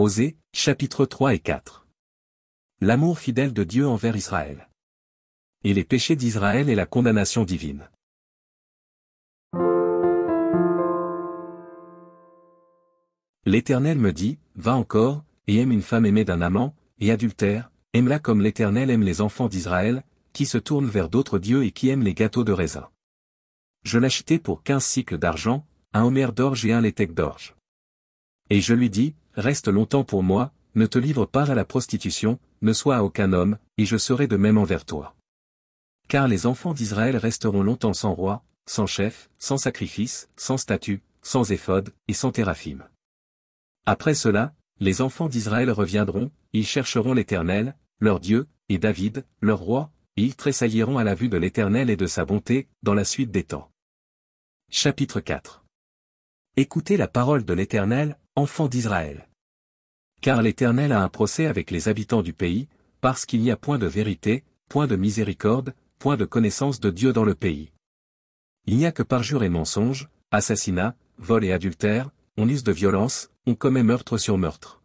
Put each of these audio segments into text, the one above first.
Osée, chapitres 3 et 4. L'amour fidèle de Dieu envers Israël. Et les péchés d'Israël et la condamnation divine. L'Éternel me dit, va encore, et aime une femme aimée d'un amant, et adultère, aime-la comme l'Éternel aime les enfants d'Israël, qui se tournent vers d'autres dieux et qui aiment les gâteaux de raisin. Je l'achetai pour 15 sicles d'argent, un homère d'orge et un léthec d'orge. Et je lui dis, reste longtemps pour moi, ne te livre pas à la prostitution, ne sois à aucun homme, et je serai de même envers toi. Car les enfants d'Israël resteront longtemps sans roi, sans chef, sans sacrifice, sans statut, sans éphod, et sans téraphim. Après cela, les enfants d'Israël reviendront, ils chercheront l'Éternel, leur Dieu, et David, leur roi, et ils tressailliront à la vue de l'Éternel et de sa bonté, dans la suite des temps. Chapitre 4. Écoutez la parole de l'Éternel, enfants d'Israël. Car l'Éternel a un procès avec les habitants du pays, parce qu'il n'y a point de vérité, point de miséricorde, point de connaissance de Dieu dans le pays. Il n'y a que parjure et mensonge, assassinat, vol et adultère, on use de violence, on commet meurtre sur meurtre.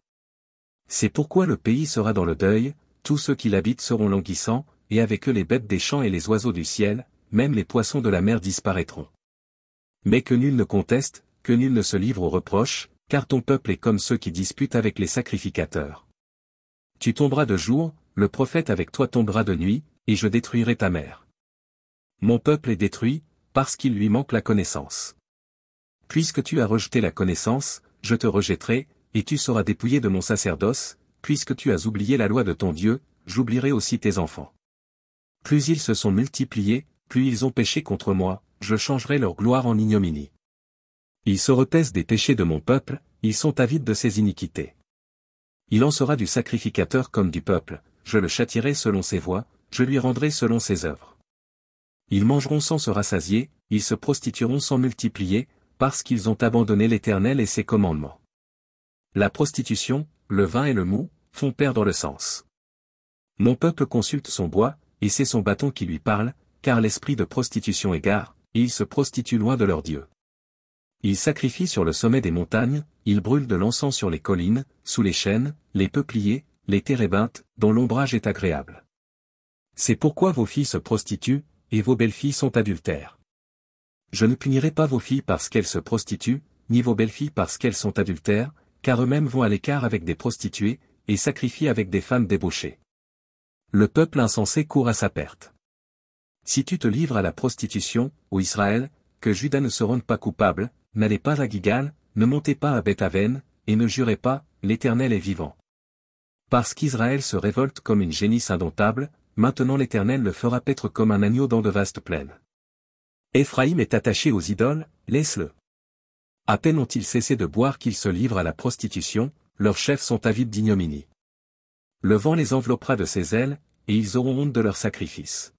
C'est pourquoi le pays sera dans le deuil, tous ceux qui l'habitent seront languissants, et avec eux les bêtes des champs et les oiseaux du ciel, même les poissons de la mer disparaîtront. Mais que nul ne conteste, que nul ne se livre aux reproches, car ton peuple est comme ceux qui disputent avec les sacrificateurs. Tu tomberas de jour, le prophète avec toi tombera de nuit, et je détruirai ta mère. Mon peuple est détruit, parce qu'il lui manque la connaissance. Puisque tu as rejeté la connaissance, je te rejetterai, et tu seras dépouillé de mon sacerdoce, puisque tu as oublié la loi de ton Dieu, j'oublierai aussi tes enfants. Plus ils se sont multipliés, plus ils ont péché contre moi, je changerai leur gloire en ignominie. Ils se repaissent des péchés de mon peuple, ils sont avides de ses iniquités. Il en sera du sacrificateur comme du peuple, je le châtierai selon ses voies, je lui rendrai selon ses œuvres. Ils mangeront sans se rassasier, ils se prostitueront sans multiplier, parce qu'ils ont abandonné l'Éternel et ses commandements. La prostitution, le vin et le mou, font perdre le sens. Mon peuple consulte son bois, et c'est son bâton qui lui parle, car l'esprit de prostitution égare, et ils se prostituent loin de leur Dieu. Ils sacrifient sur le sommet des montagnes, ils brûlent de l'encens sur les collines, sous les chênes, les peupliers, les térébinthes, dont l'ombrage est agréable. C'est pourquoi vos filles se prostituent, et vos belles-filles sont adultères. Je ne punirai pas vos filles parce qu'elles se prostituent, ni vos belles-filles parce qu'elles sont adultères, car eux-mêmes vont à l'écart avec des prostituées, et sacrifient avec des femmes débauchées. Le peuple insensé court à sa perte. Si tu te livres à la prostitution, ô Israël, que Juda ne se rende pas coupable, n'allez pas à Gigal, ne montez pas à Beth-Aven, et ne jurez pas, l'Éternel est vivant. Parce qu'Israël se révolte comme une génisse indomptable, maintenant l'Éternel le fera paître comme un agneau dans de vastes plaines. Éphraïm est attaché aux idoles, laisse-le. À peine ont-ils cessé de boire qu'ils se livrent à la prostitution, leurs chefs sont avides d'ignominie. Le vent les enveloppera de ses ailes, et ils auront honte de leurs sacrifices.